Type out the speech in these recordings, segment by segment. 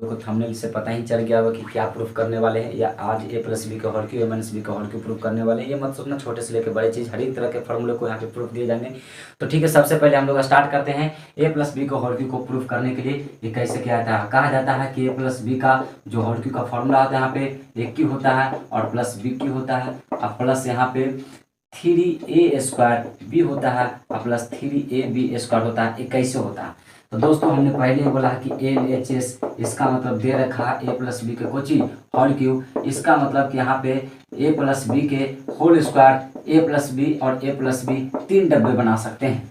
को थंबनेल से पता ही चल गया होगा कि क्या प्रूफ करने वाले हैं, या आज ए प्लस बी का होल क्यूब ए माइनस बी का होल क्यूब प्रूफ करने वाले हैं। ये मत सोचना छोटे से लेकर बड़े चीज़ हर एक तरह के फॉर्मूले को यहाँ पे प्रूफ दिए जाएंगे। तो ठीक है, सबसे पहले हम लोग स्टार्ट करते हैं ए प्लस बी का होल क्यूब को प्रूफ करने के लिए। ये कैसे क्या आता है, कहा जाता है कि ए प्लस बी का जो होल क्यूब का फॉर्मूला होता है यहाँ पे ए क्यू होता है और प्लस बी क्यू होता है, और प्लस यहाँ पे 3a² बी होता है और प्लस 3ab² होता है। ये कैसे होता है, तो दोस्तों हमने पहले ही बोला कि LHS इसका मतलब दे रखा है ए प्लस बी के कोची होल क्यूब। इसका मतलब कि यहाँ पे ए प्लस बी के होल स्क्वायर, ए प्लस बी और ए प्लस बी 3 डब्बे बना सकते हैं,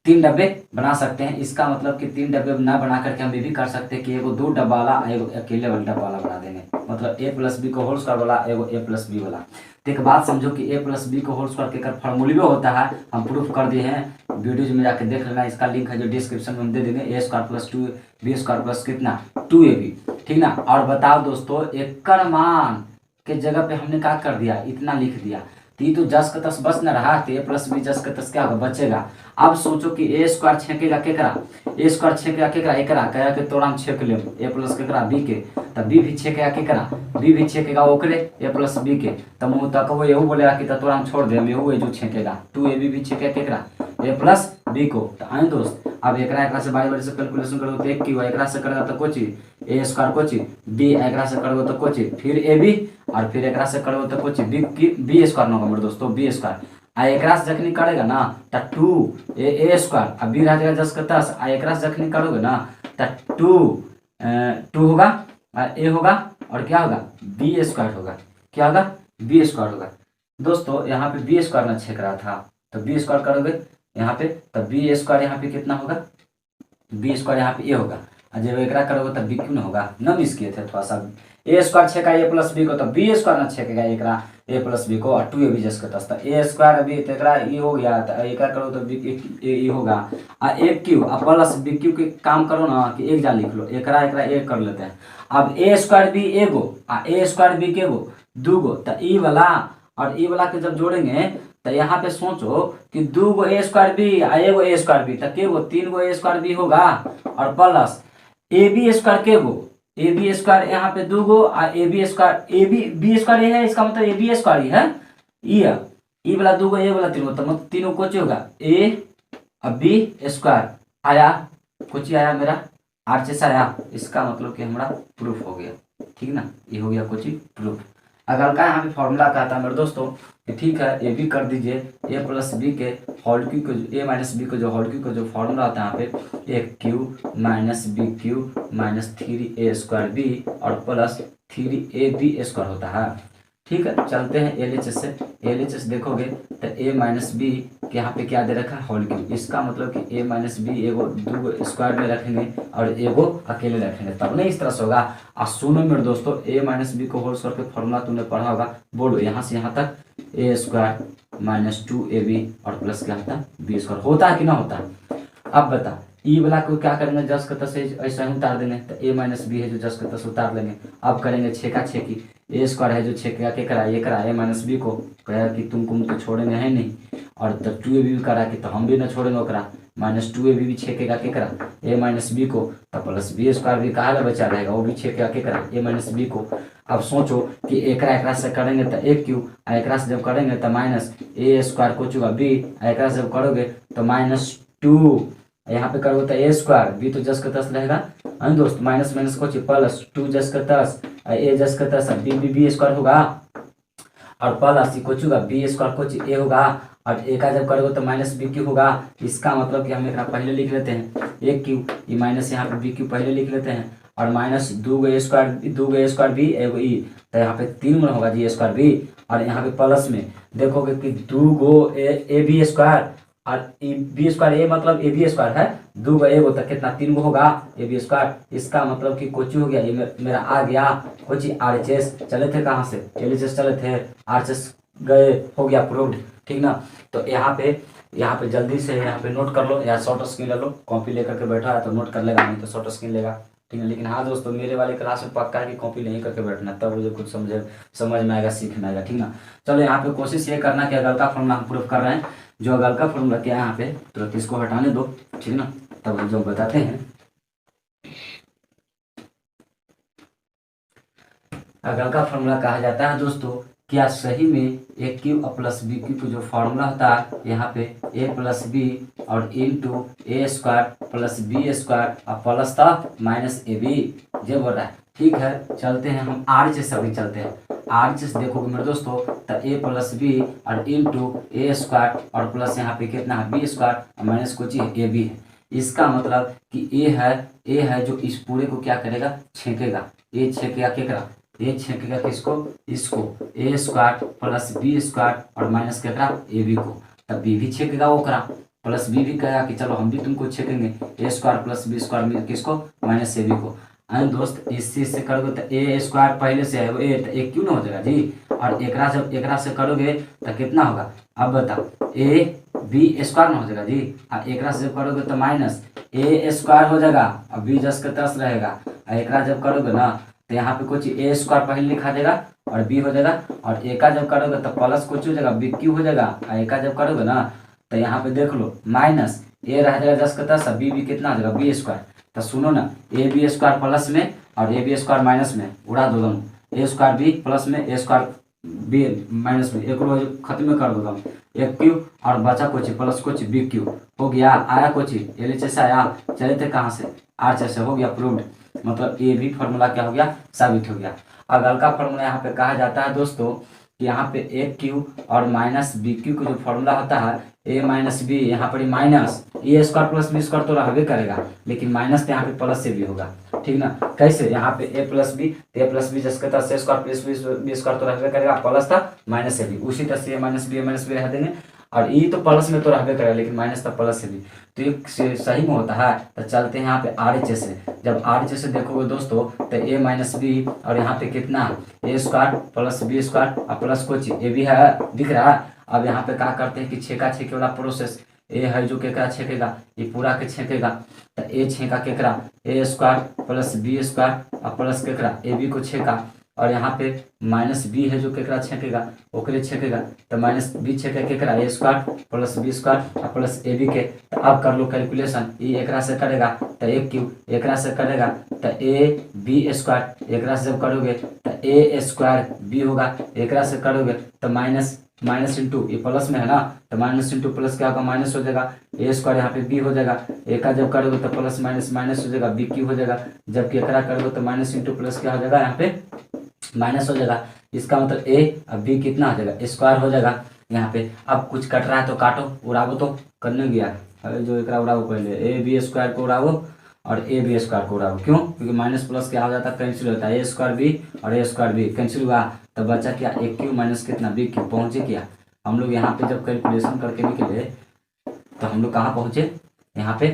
3 डब्बे बना सकते हैं। इसका मतलब कि 3 डब्बे ना बना करके हम ये भी कर सकते हैं कि एगो 2 डब्बा वाला एगो अकेले वाला डब्बा वाला बना देंगे, मतलब ए प्लस बी को होल स्क्वायर वाला एगो ए प्लस बी वाला। तो एक बात समझो कि ए प्लस बी को होल स्क्वायर के फॉर्मूले में होता है, हम प्रूफ कर दिए हैं, वीडियोज में जाके देख लेना। इसका लिंक है जो डिस्क्रिप्शन में हम दे देंगे। ए स्क्वायर प्लस 2b² प्लस कितना 2ab, ठीक ना। और बताओ दोस्तों, एकड़ मान के जगह पे हमने क्या कर दिया, इतना लिख दिया, तो ये तो जस का तस बस न रहा, तो ए प्लस बी जस का तस क्या होगा, बचेगा। अब सोचो कि ए स्क्वायर छेकेगा केकरा, ए स्क्वायर छेकेगा केकरा, एकरा कह के तोरा हम छेक ले ए प्लस केकरा बी के, तब बी भी छेकेगा केकरा, बी भी छेकेगा ओकरे ए प्लस बी के, तब मुँह तक वो यहू बोलेगा कि तोरा हम छोड़ दे, यहू जो छेकेगा 2ab भी छेकेगा केकरा ए प्लस बी को। तो आए दोस्त, अब एकरा से बारी बारी से कैलकुलेशन करो तो एक की एकरा से करेगा तो कोची ए स्क्वायर कोची बी, एकरा से करोगे तो कोची फिर ए बी, और फिर एकरा से करोगे तो कोची बी स्क्वायर ना होगा मेरे दोस्तों, बी स्क्वायर। आ एकरा से जखनी करेगा ना तो 2a स्क्वायर, अब बी रह जाएगा 10 का 10, आ एकरा से जखनी करोगे ना तो 2 होगा, ए होगा और क्या होगा बी स्क्वायर होगा, क्या होगा बी स्क्वायर होगा। दोस्तों यहाँ पे बी स्क्वायर ना छेक रहा था, तो बी स्क्वायर करोगे यहाँ पे, तब बी स्क्वायर यहाँ पे कितना होगा, बी स्क्वायर यहाँ पे ए होगा, और जब एकरा करोगे तब बी क्यों ना होगा, न मिस किए थे थोड़ा सा। ए स्क्वायर छेका ए प्लस बी को, तो बी स्क्वायर ना छेकेगा एकरा ए प्लस बी को, और 2ab जस का तस्ता ए स्क्वायर अभी एकरा ई हो गया, तो एकरा करो तो बी ई होगा, आ ए क्यू आ प्लस बी क्यू के काम करो ना कि एक जान लिख लो, एकरा एकरा एक कर लेते हैं। अब ए स्क्वायर बी एगो आ ए स्क्वायर बी के गो दूगो, तो ई वाला और ई वाला के जब जोड़ेंगे तो यहाँ पे सोचो कि 2 ए स्क्वायर बी आ एगो ए स्क्वायर बी, तो के गो 3 ए स्क्वायर बी होगा, और प्लस ए बी स्क्वायर के गो ए बी स्क्वायर यहाँ पे 2 आ A B square A B square ये है, इसका मतलब ए बी स्क्वायर ही है, ई वाला 2 ए वाला 3, तो मतलब तीनों कोची होगा ए अब बी स्क्वायर आया, कोची आया मेरा आरचेस आया, इसका मतलब कि हमारा प्रूफ हो गया, ठीक ना। ये हो गया कोची प्रूफ। अगर का यहाँ पे फॉर्मूला का था मेरे दोस्तों, ठीक है ये भी कर दीजिए, ए प्लस बी के होल क्यूब को ए माइनस बी को जो होल क्यूब का जो फॉर्मूला होता है यहाँ पे A Q minus B Q minus 3a² B और प्लस 3ab² होता है। ठीक है, चलते हैं LHS से। LHS देखोगे तो ए माइनस बी के यहाँ पे क्या दे रखा है होल क्यूब, इसका मतलब कि ए माइनस बी एगो 2 स्क्वायर में रखेंगे और एगो अकेले रखेंगे, तब नहीं इस तरह से होगा। और सुनो मेरे दोस्तों, ए माइनस बी को होल स्क्वायर के फॉर्मूला तुमने पढ़ा होगा, बोलो यहाँ से यहाँ तक ए स्क्वायर माइनस 2ab और प्लस क्या होता है बी स्क्वायर, होता है कि ना होता है। अब बता ई वाला को क्या करेंगे, जस का तस ऐसा ही उतार देंगे, तो ए माइनस बी है जो जस का तस उतार लेंगे। अब करेंगे छेका छेकी, ए स्क्वायर है जो छेकेगा के करा ये करा ए माइनस बी को, कहेगा कि तुमको मुझको छोड़ेंगे है नहीं, और तब 2ab भी करा कि तो हम भी ना छोड़ेंगे ओकरा, माइनस 2ab भी छेकेगा के करा ए माइनस बी को, तो प्लस बी स्क्वायर भी कहा बचा रहेगा, वो भी छेकेगा के करा ए माइनस बी को। अब सोचो कि एकरा से करेंगे तो ए क्यू, एकरा से जब करेंगे तो माइनस ए स्क्वायर को चुका बी, एकरा से जब करोगे तो -2, यहाँ पे करोगे तो ए स्क्वायर बी तो जस का तस रहेगा दोस्त, माइनस माइनस को प्लस 2 जस का तस ए जस का तस बी स्क्वायर होगा, और प्लस को चुका बी स्क्वायर को ए होगा, और ए का जब करोगे तो माइनस बी क्यू होगा। इसका मतलब कि हम एक पहले लिख लेते हैं ए क्यू, ये माइनस यहाँ पे बी क्यू पहले लिख लेते हैं, और माइनस 2 ए स्क्वायर बी एगो ई, तो यहाँ पे 3 गुना होगा जी स्क्वायर बी, और यहाँ पे प्लस में देखोगे कि 2 ए बी स्क्वायर और बी स्क्वायर ए मतलब ए बी स्क्वायर है, 2 एगो तो कितना 3 होगा ए बी स्क्वायर। इसका मतलब कि कोची हो गया, ये मेरा आ गया कोची RHS। चले थे कहाँ से LHS चले थे, RHS गए, हो गया प्रूव्ड, ठीक ना। तो यहाँ पे जल्दी से यहाँ पे नोट कर लो, या शॉर्ट स्क्रीन ले लो, कॉपी लेकर के बैठा है तो नोट कर लेगा, नहीं तो शॉर्ट स्क्रीन लेगा, ठीक है। लेकिन हाँ दोस्तों, मेरे वाले क्लास में पक्का है कि कॉपी नहीं करके बैठना, तब मुझे कुछ समझ में आएगा, सीखना आएगा, ठीक ना। चलो यहाँ पे कोशिश ये करना कि अगल का फॉर्मूला हम प्रूफ कर रहे हैं, जो अगल का फॉर्मूला क्या है यहाँ पे तुरंत इसको हटाने दो, ठीक ना, तब जो बताते हैं। अगला का फॉर्मूला कहा जाता है दोस्तों, क्या सही में ए क्यू प्लस बी क्यू का जो फॉर्मूला होता है यहाँ पे ए प्लस बी और इंटू ए स्क्वायर प्लस बी स्क्वायर और प्लस था माइनस ए बी, ये बोल रहा है। ठीक है, चलते हैं हम आर से अभी चलते हैं। आर से देखोगे मेरे दोस्तों तो ए प्लस बी और इंटू ए स्क्वायर और प्लस यहाँ पे कितना है बी स्क्वायर और माइनस कुछ ए बी है। इसका मतलब कि ए है जो इस पूरे को क्या करेगा, छेकेगा। ए छेकेगा केकरा, ए छेकेगा किसको, इसको, ए स्क्वायर प्लस बी स्क्वायर और माइनस केकरा ए बी को। तब बी भी छेकेगा ओकरा, प्लस बी भी कहेगा कि चलो हम भी तुमको छेकेंगे, ए स्क्वायर प्लस बी स्क्वायर किसको, माइनस ए बी को। एंड दोस्त इससे करोगे तो ए स्क्वायर पहले से है वो ए क्यों ना हो जाएगा जी, और एकरा जब एकरा से करोगे तो कितना होगा, अब बताओ, ए बी स्क्वायर ना हो जाएगा जी, और एकरा से जब करोगे तो माइनस ए स्क्वायर हो जाएगा और बी जस के तस रहेगा। और एकरा जब करोगे ना तो यहाँ पे कुछ ए स्क्वायर पहले लिखा देगा और बी हो जाएगा, और एका जब करोगे तो प्लस कुछ हो जाएगा बी क्यू हो जाएगा, और एका जब करोगे ना तो यहाँ पे देख लो माइनस ए रह जाएगा जस के तस, बी भी कितना हो जाएगा बी स्क्वायर। तो सुनो ना, ए बी स्क्वायर प्लस में और ए बी स्क्वायर माइनस में उड़ा दो दोनों, ए स्क्वायर बी प्लस में ए स्क्वायर बी माइनस में, एक रोज खत्म कर दो दोनों, एक क्यू और बचा कुछ प्लस कुछ बी क्यू हो गया। आया कुछ एल एच एस आया, चले थे कहाँ से आर से, हो गया प्रूव्ड, मतलब ये भी फॉर्मूला क्या हो गया, साबित हो गया। अगल का फॉर्मूला यहाँ पे कहा जाता है दोस्तों कि यहाँ पे ए क्यू और माइनस बी क्यू का जो फॉर्मूला होता है ए माइनस बी, यहाँ पर माइनस ए स्क्वायर प्लस बी स्क्वायर तो रहबे करेगा, लेकिन माइनस तो यहाँ पे प्लस से भी होगा। ठीक ना, कैसे, यहाँ पे ए प्लस बी जिसके तरह से स्क्वायर प्लस बी स्क्वायर तो रहबे करेगा, प्लस था माइनस से भी उसी तरह से ए माइनस बी रह देंगे, और ई तो प्लस में तो रहबे करेगा लेकिन माइनस था प्लस से भी, तो ये सही में होता है। तो चलते हैं यहाँ पे आर एच से, जब आर एच से देखोगे दोस्तों तो ए माइनस बी और यहाँ पे कितना ए स्क्वायर प्लस बी स्क्वायर और प्लस कुछ ए भी है, दिख रहा है। अब यहाँ पे क्या करते हैं कि छेका छेके वाला प्रोसेस, ए है जो केकरा छेकेगा, ये पूरा के छेकेगा, तो ए छेका केकरा ए स्क्वायर प्लस बी स्क्वायर और प्लस केकरा ए बी को छेका, और यहाँ पे माइनस बी है जो केकरा छेकेगा ओकरे छेकेगा, तो माइनस बी छेके केकरा ए स्क्वायर प्लस बी स्क्वायर और प्लस ए बी के। तो अब कर लो कैलकुलेशन, ई एकरा से करेगा तो ए क्यू, एकरा से करेगा तो ए बी स्क्वायर, एकरा से जब करोगे तो ए स्क्वायर बी होगा, एकरा से करोगे तो माइनस इंटू ये प्लस में है ना, तो माइनस इंटू प्लस क्या होगा, माइनस हो जाएगा, ए स्क्वायर यहाँ पे बी हो जाएगा, एक जब करोगे तो प्लस माइनस हो जाएगा, बी क्यू हो जाएगा, जबकि एकरा करोगे तो माइनस इंटू प्लस क्या हो जाएगा, यहाँ पे माइनस हो जाएगा। इसका मतलब ए अब बी कितना हो जाएगा, स्क्वायर हो जाएगा यहाँ पे। अब कुछ कट रहा है तो काटो, उड़ावो तो करने गया जो एकरा उड़ावो, पहले ए बी स्क्वायर को उड़ावो और ए बी स्क्वायर को उड़ाओ, क्यों, क्योंकि माइनस प्लस क्या हो जाता है, कैंसिल होता है, ए स्क्वायर बी और ए स्क्वायर बी कैंसिल हुआ, तो बचा क्या, ए क्यू माइनस कितना बी क्यू, पहुंचे क्या हम लोग यहाँ पे जब कैलकुलेशन करके निकले तो हम लोग कहाँ पहुंचे, यहाँ पे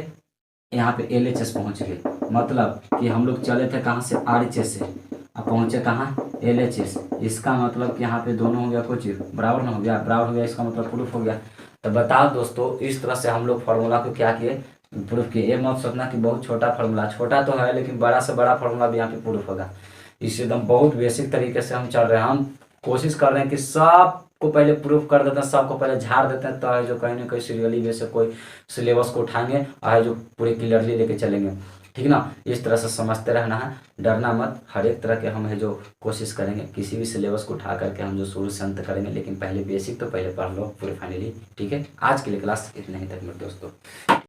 एल एच एस पहुँच गए, मतलब कि हम लोग चले थे कहाँ से, आर एच एस से, अब पहुँचे कहाँ, एल एच एस। इसका मतलब कि यहाँ पे दोनों हो गया कुछ बराबर ना हो गया, बराबर हो गया, इसका मतलब प्रूफ हो गया। तो बताओ दोस्तों, इस तरह से हम लोग फार्मूला को क्या किए, प्रूफ किए। ये मत सोचना कि बहुत छोटा फार्मूला, छोटा तो है लेकिन बड़ा से बड़ा फार्मूला भी यहाँ पे प्रूफ होगा। इससे एकदम बहुत बेसिक तरीके से हम चल रहे हैं, हम कोशिश कर रहे हैं कि सबको पहले प्रूफ कर देते हैं, सबको पहले झाड़ देते हैं, तो है जो कहीं ना कहीं सीरियली वे से कोई सिलेबस को उठाएंगे और है जो पूरे क्लियरली लेके चलेंगे। ठीक ना, इस तरह से समझते रहना है, डरना मत, हर एक तरह के हम है जो कोशिश करेंगे किसी भी सिलेबस को उठा करके हम जो शुरू से अंत करेंगे, लेकिन पहले बेसिक तो पहले पढ़ लो पूरे फाइनली। ठीक है, आज के लिए क्लास इतना ही तक मेरे दोस्तों।